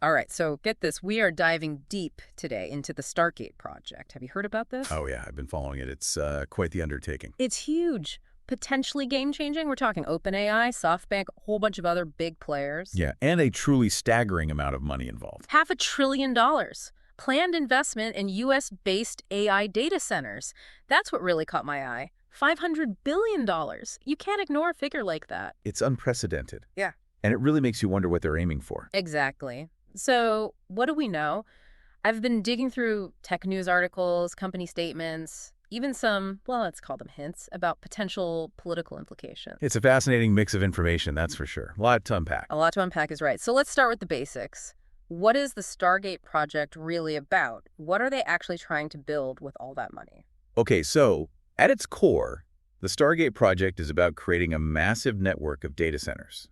All right, so get this. We are diving deep today into the Stargate project. Have you heard about this? Oh, yeah, I've been following it. It's quite the undertaking. It's huge, potentially game-changing. We're talking OpenAI, SoftBank, a whole bunch of other big players. Yeah, and a truly staggering amount of money involved. $500 billion. Planned investment in U.S.-based AI data centers. That's what really caught my eye. $500 billion. You can't ignore a figure like that. It's unprecedented. Yeah. And it really makes you wonder what they're aiming for. Exactly. So what do we know? I've been digging through tech news articles, company statements, even some, well, let's call them hints, about potential political implications. It's a fascinating mix of information, that's for sure. A lot to unpack. A lot to unpack is right. So let's start with the basics. What is the Stargate project really about? What are they actually trying to build with all that money? Okay, so at its core, the Stargate project is about creating a massive network of data centers.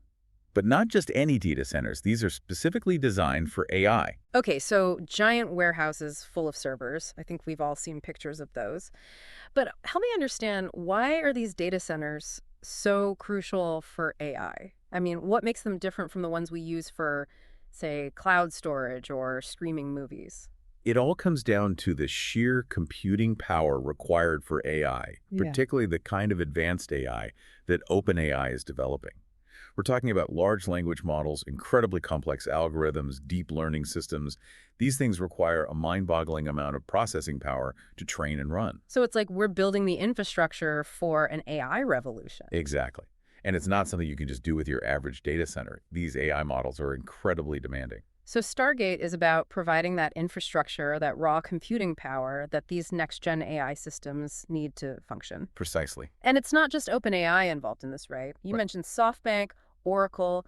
But not just any data centers. These are specifically designed for AI. Okay, so giant warehouses full of servers. I think we've all seen pictures of those. But help me understand, why are these data centers so crucial for AI? I mean, what makes them different from the ones we use for, say, cloud storage or streaming movies? It all comes down to the sheer computing power required for AI, Yeah. particularly the kind of advanced AI that OpenAI is developing. We're talking about large language models, incredibly complex algorithms, deep learning systems. These things require a mind-boggling amount of processing power to train and run. So it's like we're building the infrastructure for an AI revolution. Exactly. And it's not something you can just do with your average data center. These AI models are incredibly demanding. So Stargate is about providing that infrastructure, that raw computing power that these next-gen AI systems need to function. Precisely. And it's not just OpenAI involved in this, right? You Right. mentioned SoftBank, Oracle.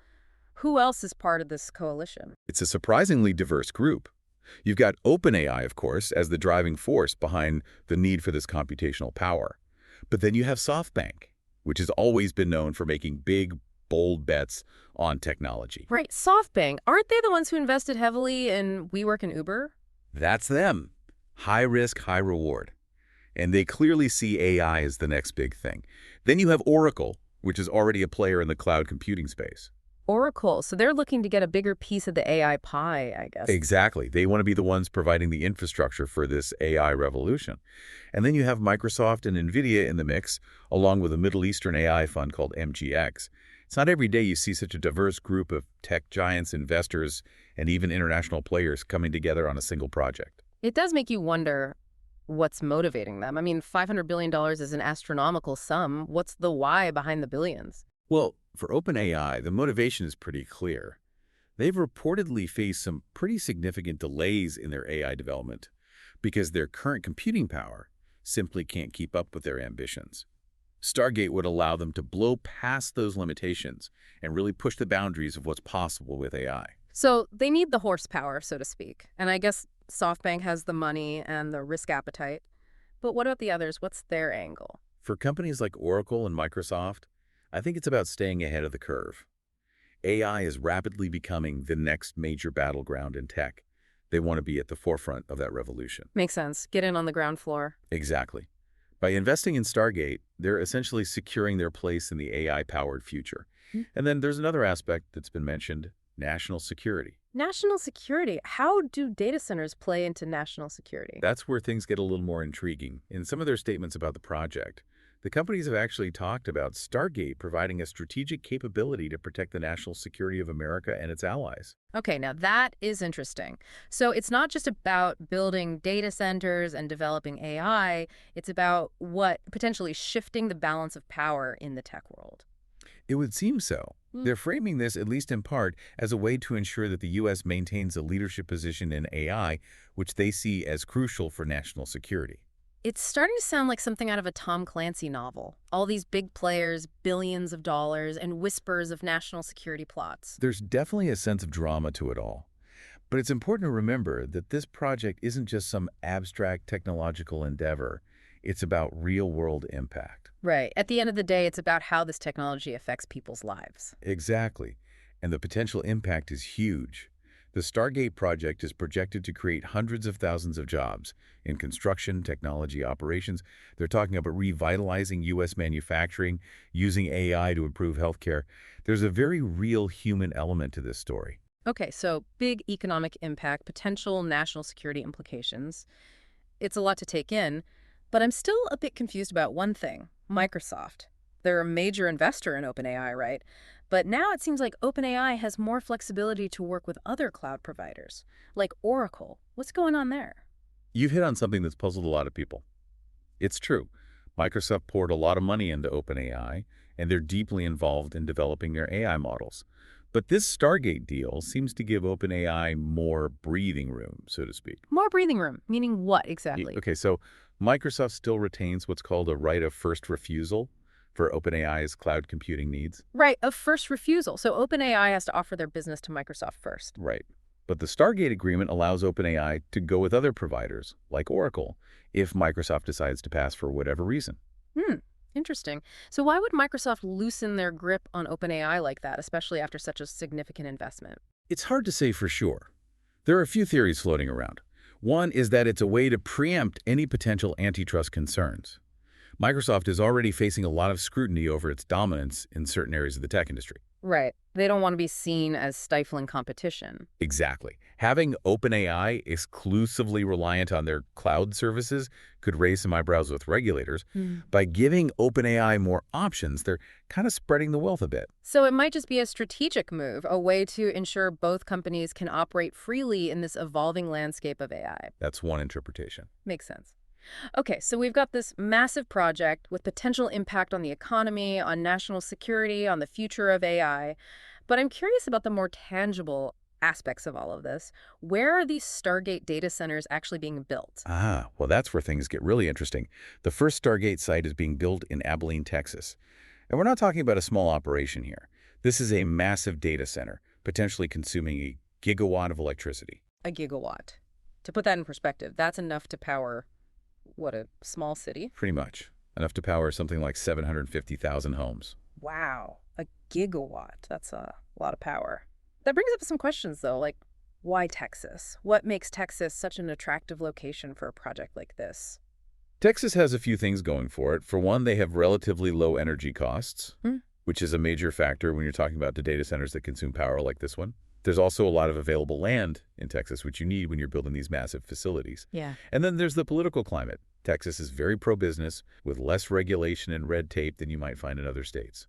Who else is part of this coalition? It's a surprisingly diverse group. You've got OpenAI, of course, as the driving force behind the need for this computational power. But then you have SoftBank, which has always been known for making big, bold bets on technology. Right, SoftBank. Aren't they the ones who invested heavily in WeWork and Uber? That's them. High risk, high reward. And they clearly see AI as the next big thing. Then you have Oracle, which is already a player in the cloud computing space. Oracle. So they're looking to get a bigger piece of the AI pie, I guess. Exactly. They want to be the ones providing the infrastructure for this AI revolution. And then you have Microsoft and NVIDIA in the mix, along with a Middle Eastern AI fund called MGX. It's not every day you see such a diverse group of tech giants, investors, and even international players coming together on a single project. It does make you wonder what's motivating them. I mean, $500 billion is an astronomical sum. What's the why behind the billions? Well, for OpenAI, the motivation is pretty clear. They've reportedly faced some pretty significant delays in their AI development because their current computing power simply can't keep up with their ambitions. Stargate would allow them to blow past those limitations and really push the boundaries of what's possible with AI. So they need the horsepower, so to speak. And I guess SoftBank has the money and the risk appetite. But what about the others? What's their angle? For companies like Oracle and Microsoft, I think it's about staying ahead of the curve. AI is rapidly becoming the next major battleground in tech. They want to be at the forefront of that revolution. Makes sense. Get in on the ground floor. Exactly. By investing in Stargate, they're essentially securing their place in the AI-powered future. And then there's another aspect that's been mentioned, national security. National security. How do data centers play into national security? That's where things get a little more intriguing. In some of their statements about the project, the companies have actually talked about Stargate providing a strategic capability to protect the national security of America and its allies. Okay, now that is interesting. So it's not just about building data centers and developing AI. It's about potentially shifting the balance of power in the tech world. It would seem so. They're framing this, at least in part, as a way to ensure that the U.S. maintains a leadership position in AI, which they see as crucial for national security. It's starting to sound like something out of a Tom Clancy novel. All these big players, billions of dollars, and whispers of national security plots. There's definitely a sense of drama to it all. But it's important to remember that this project isn't just some abstract technological endeavor. It's about real-world impact. Right. At the end of the day, it's about how this technology affects people's lives. Exactly. And the potential impact is huge. The Stargate project is projected to create hundreds of thousands of jobs in construction, technology, operations. They're talking about revitalizing U.S. manufacturing, using AI to improve healthcare. There's a very real human element to this story. Okay, so big economic impact, potential national security implications. It's a lot to take in, but I'm still a bit confused about one thing, Microsoft. They're a major investor in OpenAI, right? But now it seems like OpenAI has more flexibility to work with other cloud providers, like Oracle. What's going on there? You've hit on something that's puzzled a lot of people. It's true. Microsoft poured a lot of money into OpenAI, and they're deeply involved in developing their AI models. But this Stargate deal seems to give OpenAI more breathing room, so to speak. More breathing room, meaning what exactly? Okay, so Microsoft still retains what's called a right of first refusal for OpenAI's cloud computing needs. Right, of first refusal. So OpenAI has to offer their business to Microsoft first. Right. But the Stargate agreement allows OpenAI to go with other providers, like Oracle, if Microsoft decides to pass for whatever reason. Hmm, interesting. So why would Microsoft loosen their grip on OpenAI like that, especially after such a significant investment? It's hard to say for sure. There are a few theories floating around. One is that it's a way to preempt any potential antitrust concerns. Microsoft is already facing a lot of scrutiny over its dominance in certain areas of the tech industry. Right. They don't want to be seen as stifling competition. Exactly. Having OpenAI exclusively reliant on their cloud services could raise some eyebrows with regulators. Hmm. By giving OpenAI more options, they're kind of spreading the wealth a bit. So it might just be a strategic move, a way to ensure both companies can operate freely in this evolving landscape of AI. That's one interpretation. Makes sense. Okay, so we've got this massive project with potential impact on the economy, on national security, on the future of AI. But I'm curious about the more tangible aspects of all of this. Where are these Stargate data centers actually being built? Well, that's where things get really interesting. The first Stargate site is being built in Abilene, Texas. And we're not talking about a small operation here. This is a massive data center, potentially consuming a gigawatt of electricity. A gigawatt. To put that in perspective, that's enough to power, what, a small city? Pretty much. Enough to power something like 750,000 homes. Wow, a gigawatt. That's a lot of power. That brings up some questions, though, like why Texas? What makes Texas such an attractive location for a project like this? Texas has a few things going for it. For one, they have relatively low energy costs, Hmm? which is a major factor when you're talking about the data centers that consume power like this one. There's also a lot of available land in Texas, which you need when you're building these massive facilities. Yeah. And then there's the political climate. Texas is very pro-business, with less regulation and red tape than you might find in other states.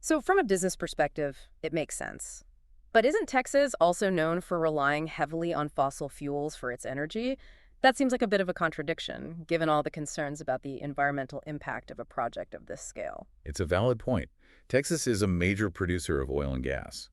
So from a business perspective, it makes sense. But isn't Texas also known for relying heavily on fossil fuels for its energy? That seems like a bit of a contradiction, given all the concerns about the environmental impact of a project of this scale. It's a valid point. Texas is a major producer of oil and gas,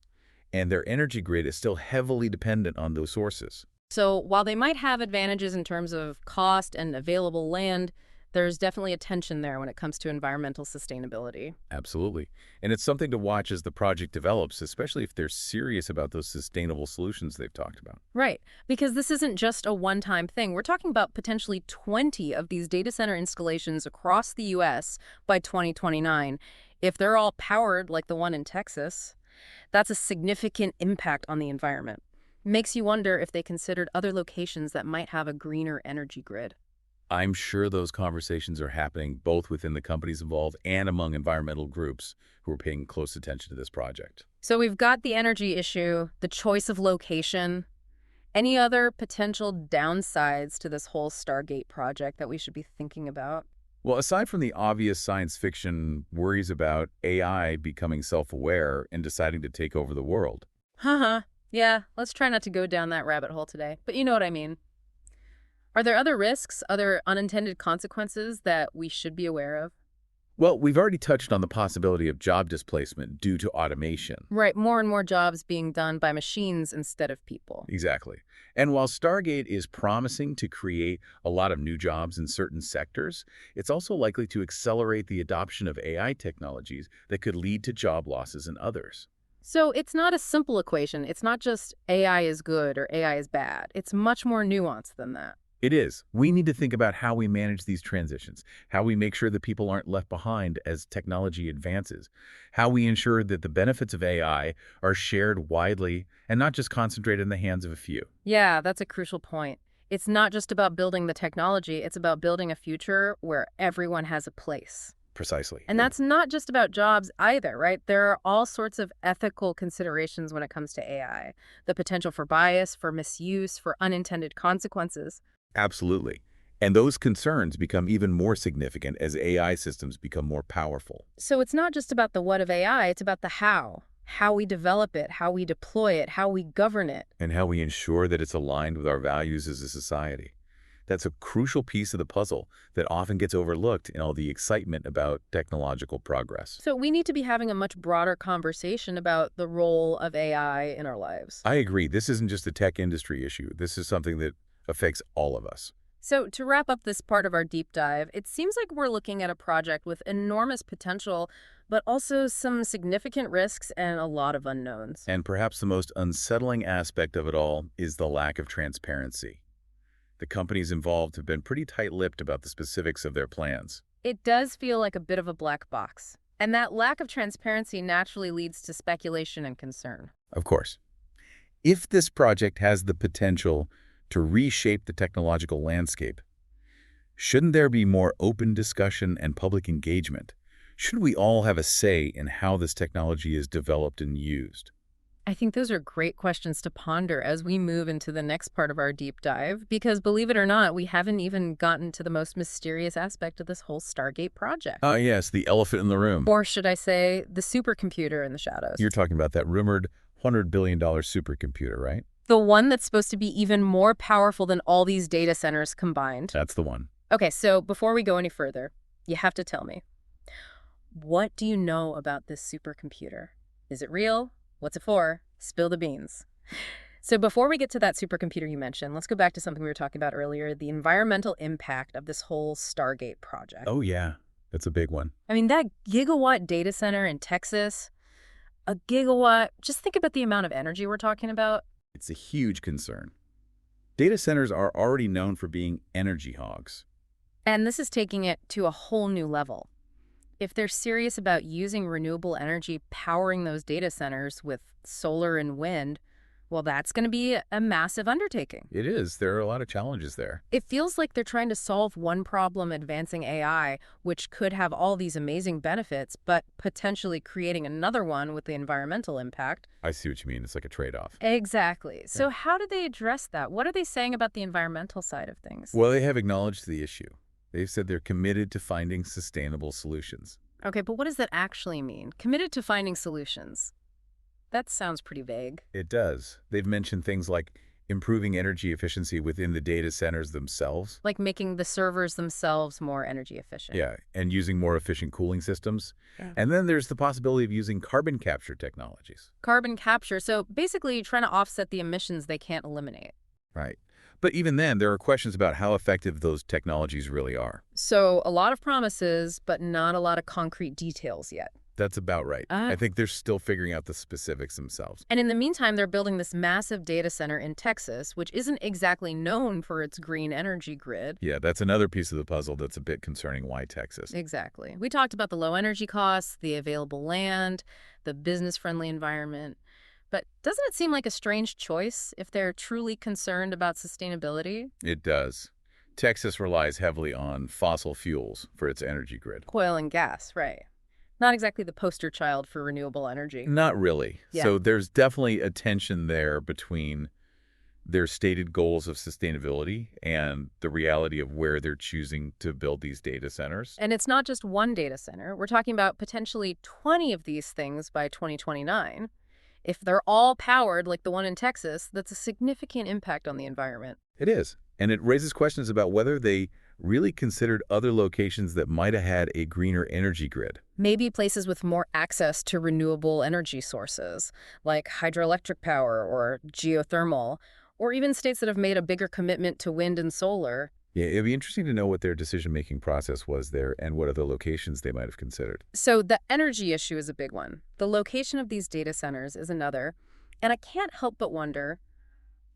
and their energy grid is still heavily dependent on those sources. So while they might have advantages in terms of cost and available land, there's definitely a tension there when it comes to environmental sustainability. Absolutely. And it's something to watch as the project develops, especially if they're serious about those sustainable solutions they've talked about. Right, because this isn't just a one-time thing. We're talking about potentially 20 of these data center installations across the U.S. by 2029. If they're all powered like the one in Texas, that's a significant impact on the environment. Makes you wonder if they considered other locations that might have a greener energy grid. I'm sure those conversations are happening both within the companies involved and among environmental groups who are paying close attention to this project. So we've got the energy issue, the choice of location. Any other potential downsides to this whole Stargate project that we should be thinking about? Well, aside from the obvious science fiction worries about AI becoming self-aware and deciding to take over the world. Haha. Yeah, let's try not to go down that rabbit hole today. But you know what I mean. Are there other risks, other unintended consequences that we should be aware of? Well, we've already touched on the possibility of job displacement due to automation. Right, more and more jobs being done by machines instead of people. Exactly. And while Stargate is promising to create a lot of new jobs in certain sectors, it's also likely to accelerate the adoption of AI technologies that could lead to job losses in others. So it's not a simple equation. It's not just AI is good or AI is bad. It's much more nuanced than that. It is. We need to think about how we manage these transitions, how we make sure that people aren't left behind as technology advances, how we ensure that the benefits of AI are shared widely and not just concentrated in the hands of a few. Yeah, that's a crucial point. It's not just about building the technology, it's about building a future where everyone has a place. Precisely. And that's not just about jobs either, right? There are all sorts of ethical considerations when it comes to AI. The potential for bias, for misuse, for unintended consequences. Absolutely. And those concerns become even more significant as AI systems become more powerful. So it's not just about the what of AI, it's about the how we develop it, how we deploy it, how we govern it. And how we ensure that it's aligned with our values as a society. That's a crucial piece of the puzzle that often gets overlooked in all the excitement about technological progress. So we need to be having a much broader conversation about the role of AI in our lives. I agree. This isn't just a tech industry issue. This is something that affects all of us. So to wrap up this part of our deep dive, it seems like we're looking at a project with enormous potential, but also some significant risks and a lot of unknowns. And perhaps the most unsettling aspect of it all is the lack of transparency. The companies involved have been pretty tight-lipped about the specifics of their plans. It does feel like a bit of a black box. And that lack of transparency naturally leads to speculation and concern. Of course, if this project has the potential to reshape the technological landscape, shouldn't there be more open discussion and public engagement? Should we all have a say in how this technology is developed and used? I think those are great questions to ponder as we move into the next part of our deep dive, because believe it or not, we haven't even gotten to the most mysterious aspect of this whole Stargate project. Ah, yes, the elephant in the room. Or should I say, the supercomputer in the shadows. You're talking about that rumored $100 billion supercomputer, right? The one that's supposed to be even more powerful than all these data centers combined. That's the one. Okay, so before we go any further, you have to tell me, what do you know about this supercomputer? Is it real? What's it for? Spill the beans. So before we get to that supercomputer you mentioned, let's go back to something we were talking about earlier, the environmental impact of this whole Stargate project. Oh, yeah. That's a big one. I mean, that gigawatt data center in Texas, a gigawatt, just think about the amount of energy we're talking about. It's a huge concern. Data centers are already known for being energy hogs. And this is taking it to a whole new level. If they're serious about using renewable energy powering those data centers with solar and wind, well, that's going to be a massive undertaking. It is. There are a lot of challenges there. It feels like they're trying to solve one problem advancing AI, which could have all these amazing benefits, but potentially creating another one with the environmental impact. I see what you mean. It's like a trade-off. Exactly. So Yeah. how do they address that? What are they saying about the environmental side of things? Well, they have acknowledged the issue. They've said they're committed to finding sustainable solutions. Okay, but what does that actually mean? Committed to finding solutions. That sounds pretty vague. It does. They've mentioned things like improving energy efficiency within the data centers themselves. Like making the servers themselves more energy efficient. Yeah, and using more efficient cooling systems. Yeah. And then there's the possibility of using carbon capture technologies. Carbon capture. So basically trying to offset the emissions they can't eliminate. Right. But even then, there are questions about how effective those technologies really are. So a lot of promises, but not a lot of concrete details yet. That's about right. Ah. I think they're still figuring out the specifics themselves. And in the meantime, they're building this massive data center in Texas, which isn't exactly known for its green energy grid. Yeah, that's another piece of the puzzle that's a bit concerning. Why Texas? Exactly. We talked about the low energy costs, the available land, the business-friendly environment. But doesn't it seem like a strange choice if they're truly concerned about sustainability? It does. Texas relies heavily on fossil fuels for its energy grid. Oil and gas, right. Not exactly the poster child for renewable energy. Not really. Yeah. So there's definitely a tension there between their stated goals of sustainability and the reality of where they're choosing to build these data centers. And it's not just one data center. We're talking about potentially 20 of these things by 2029. If they're all powered like the one in Texas, that's a significant impact on the environment. It is. And it raises questions about whether they really considered other locations that might have had a greener energy grid. Maybe places with more access to renewable energy sources, like hydroelectric power or geothermal, or even states that have made a bigger commitment to wind and solar. Yeah, it'd be interesting to know what their decision-making process was there and what other locations they might have considered. So the energy issue is a big one. The location of these data centers is another. And I can't help but wonder,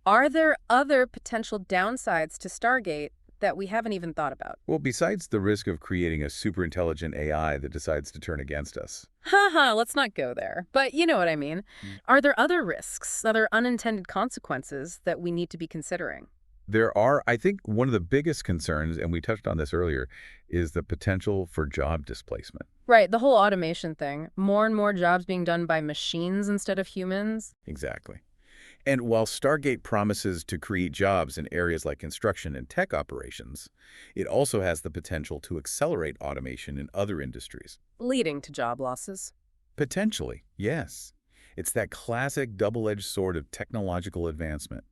are there other potential downsides to Stargate that we haven't even thought about? Well, besides the risk of creating a super intelligent AI that decides to turn against us. Haha, let's not go there. But you know what I mean. Are there other risks, other unintended consequences that we need to be considering? There are, I think one of the biggest concerns, and we touched on this earlier, is the potential for job displacement. Right, the whole automation thing. More and more jobs being done by machines instead of humans. Exactly. And while Stargate promises to create jobs in areas like construction and tech operations, it also has the potential to accelerate automation in other industries. Leading to job losses. Potentially, yes. It's that classic double-edged sword of technological advancement.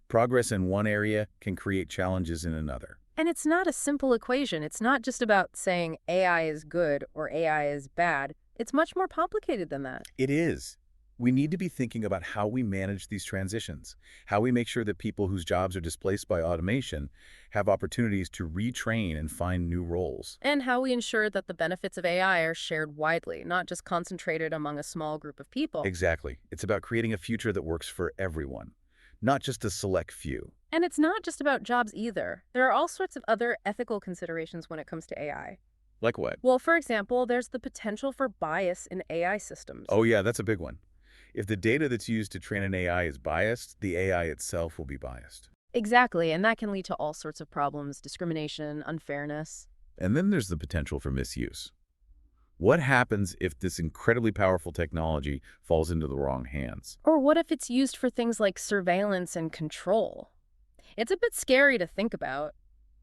Progress in one area can create challenges in another. And it's not a simple equation. It's not just about saying AI is good or AI is bad. It's much more complicated than that. It is. We need to be thinking about how we manage these transitions, how we make sure that people whose jobs are displaced by automation have opportunities to retrain and find new roles. And how we ensure that the benefits of AI are shared widely, not just concentrated among a small group of people. Exactly. It's about creating a future that works for everyone, not just a select few. And it's not just about jobs either. There are all sorts of other ethical considerations when it comes to AI. Like what? Well, for example, there's the potential for bias in AI systems. Oh yeah, that's a big one. If the data that's used to train an AI is biased, the AI itself will be biased. Exactly, and that can lead to all sorts of problems, discrimination, unfairness. And then there's the potential for misuse. What happens if this incredibly powerful technology falls into the wrong hands? Or what if it's used for things like surveillance and control? It's a bit scary to think about.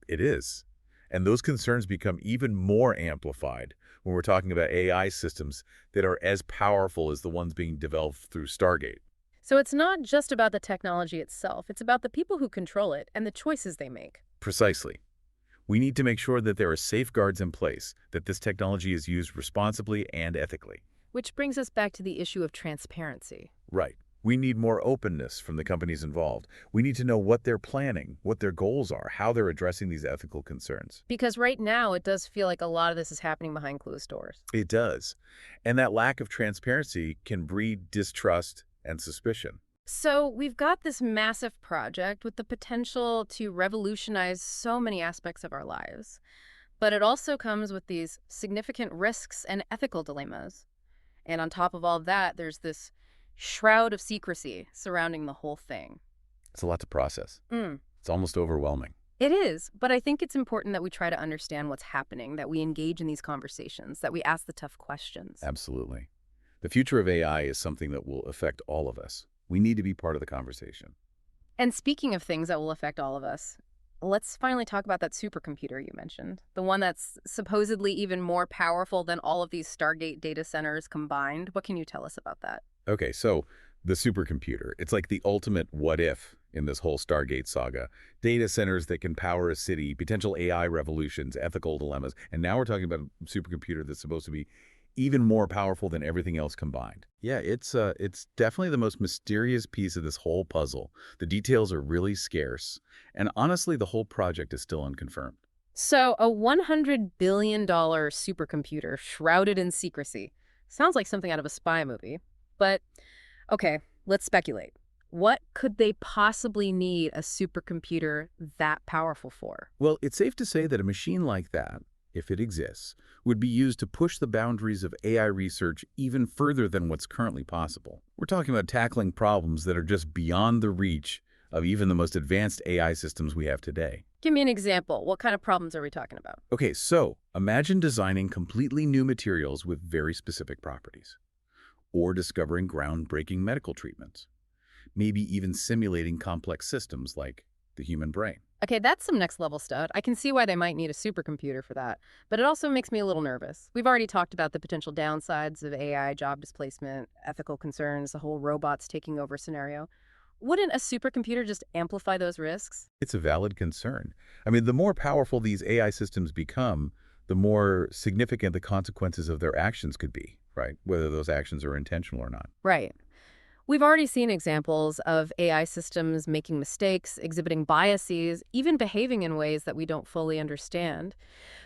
It is. And those concerns become even more amplified when we're talking about AI systems that are as powerful as the ones being developed through Stargate. So it's not just about the technology itself, it's about the people who control it and the choices they make. Precisely. We need to make sure that there are safeguards in place, that this technology is used responsibly and ethically. Which brings us back to the issue of transparency. Right. We need more openness from the companies involved. We need to know what they're planning, what their goals are, how they're addressing these ethical concerns. Because right now, it does feel like a lot of this is happening behind closed doors. It does. And that lack of transparency can breed distrust and suspicion. So we've got this massive project with the potential to revolutionize so many aspects of our lives. But it also comes with these significant risks and ethical dilemmas. And on top of all of that, there's this shroud of secrecy surrounding the whole thing. It's a lot to process. Mm. It's almost overwhelming. It is, but I think it's important that we try to understand what's happening, that we engage in these conversations, that we ask the tough questions. Absolutely. The future of AI is something that will affect all of us. We need to be part of the conversation. And speaking of things that will affect all of us, let's finally talk about that supercomputer you mentioned, the one that's supposedly even more powerful than all of these Stargate data centers combined. What can you tell us about that? Okay, so the supercomputer, it's like the ultimate what if in this whole Stargate saga. Data centers that can power a city, potential AI revolutions, ethical dilemmas, and now we're talking about a supercomputer that's supposed to be even more powerful than everything else combined. Yeah, it's definitely the most mysterious piece of this whole puzzle. The details are really scarce, and honestly, the whole project is still unconfirmed. So, a $100 billion supercomputer shrouded in secrecy. Sounds like something out of a spy movie. But, okay, let's speculate. What could they possibly need a supercomputer that powerful for? Well, it's safe to say that a machine like that, if it exists, would be used to push the boundaries of AI research even further than what's currently possible. We're talking about tackling problems that are just beyond the reach of even the most advanced AI systems we have today. Give me an example. What kind of problems are we talking about? Okay, so imagine designing completely new materials with very specific properties, or discovering groundbreaking medical treatments, maybe even simulating complex systems like the human brain. Okay, that's some next level stuff. I can see why they might need a supercomputer for that, but it also makes me a little nervous. We've already talked about the potential downsides of AI, job displacement, ethical concerns, the whole robots taking over scenario. Wouldn't a supercomputer just amplify those risks? It's a valid concern. I mean, the more powerful these AI systems become, the more significant the consequences of their actions could be, right? Whether those actions are intentional or not. Right. We've already seen examples of AI systems making mistakes, exhibiting biases, even behaving in ways that we don't fully understand.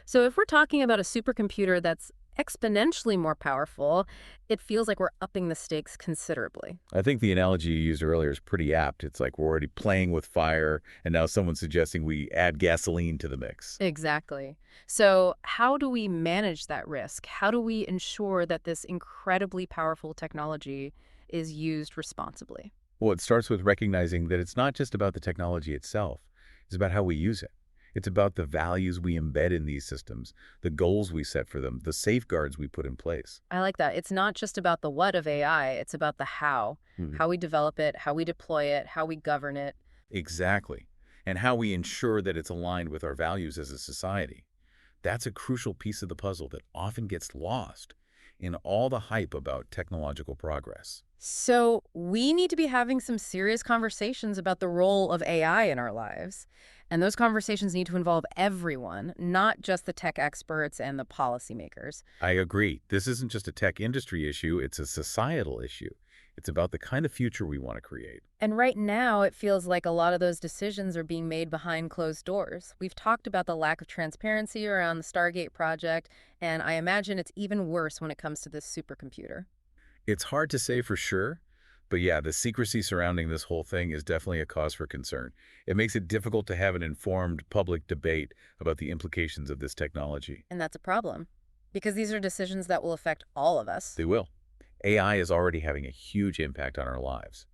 So if we're talking about a supercomputer that's exponentially more powerful, it feels like we're upping the stakes considerably. I think the analogy you used earlier is pretty apt. It's like we're already playing with fire, and now someone's suggesting we add gasoline to the mix. Exactly. So how do we manage that risk? How do we ensure that this incredibly powerful technology is used responsibly? Well, it starts with recognizing that it's not just about the technology itself. It's about how we use it. It's about the values we embed in these systems, the goals we set for them, the safeguards we put in place. I like that. It's not just about the what of AI, it's about the Mhm. how we develop it, how we deploy it, how we govern it. Exactly. And how we ensure that it's aligned with our values as a society. That's a crucial piece of the puzzle that often gets lost in all the hype about technological progress. So we need to be having some serious conversations about the role of AI in our lives. And those conversations need to involve everyone, not just the tech experts and the policymakers. I agree. This isn't just a tech industry issue, it's a societal issue. It's about the kind of future we want to create. And right now, it feels like a lot of those decisions are being made behind closed doors. We've talked about the lack of transparency around the Stargate project, and I imagine it's even worse when it comes to this supercomputer. It's hard to say for sure, but yeah, the secrecy surrounding this whole thing is definitely a cause for concern. It makes it difficult to have an informed public debate about the implications of this technology. And that's a problem, because these are decisions that will affect all of us. They will. AI is already having a huge impact on our lives,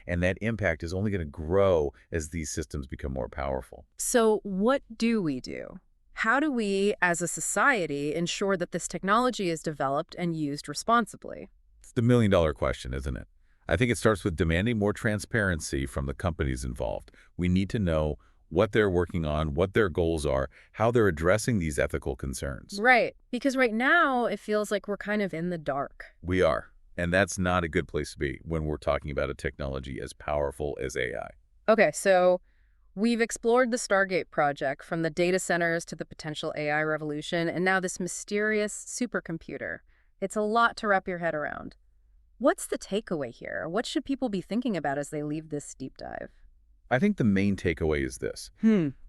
and that impact is only going to grow as these systems become more powerful. So, what do we do? How do we, as a society, ensure that this technology is developed and used responsibly? It's the million-dollar question, isn't it? I think it starts with demanding more transparency from the companies involved. We need to know what they're working on, what their goals are, how they're addressing these ethical concerns. Right. Because right now, it feels like we're kind of in the dark. We are, and that's not a good place to be when we're talking about a technology as powerful as AI. Okay, so we've explored the Stargate project from the data centers to the potential AI revolution, and now this mysterious supercomputer. It's a lot to wrap your head around. What's the takeaway here? What should people be thinking about as they leave this deep dive? I think the main takeaway is this.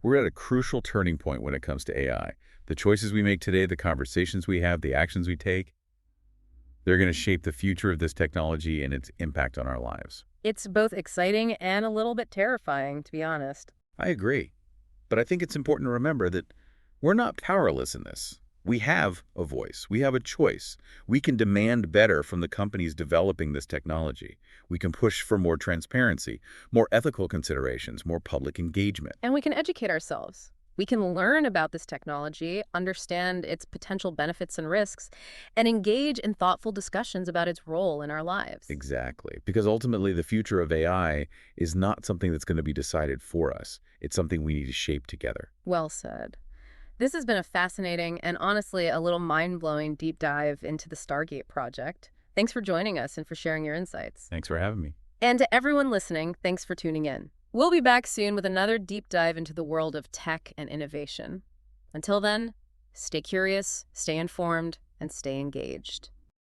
We're at a crucial turning point when it comes to AI. The choices we make today, the conversations we have, the actions we take, they're going to shape the future of this technology and its impact on our lives. It's both exciting and a little bit terrifying, to be honest. I agree. But I think it's important to remember that we're not powerless in this. We have a voice. We have a choice. We can demand better from the companies developing this technology. We can push for more transparency, more ethical considerations, more public engagement. And we can educate ourselves. We can learn about this technology, understand its potential benefits and risks, and engage in thoughtful discussions about its role in our lives. Exactly. Because ultimately, the future of AI is not something that's going to be decided for us. It's something we need to shape together. Well said. This has been a fascinating and honestly a little mind-blowing deep dive into the Stargate project. Thanks for joining us and for sharing your insights. Thanks for having me. And to everyone listening, thanks for tuning in. We'll be back soon with another deep dive into the world of tech and innovation. Until then, stay curious, stay informed, and stay engaged.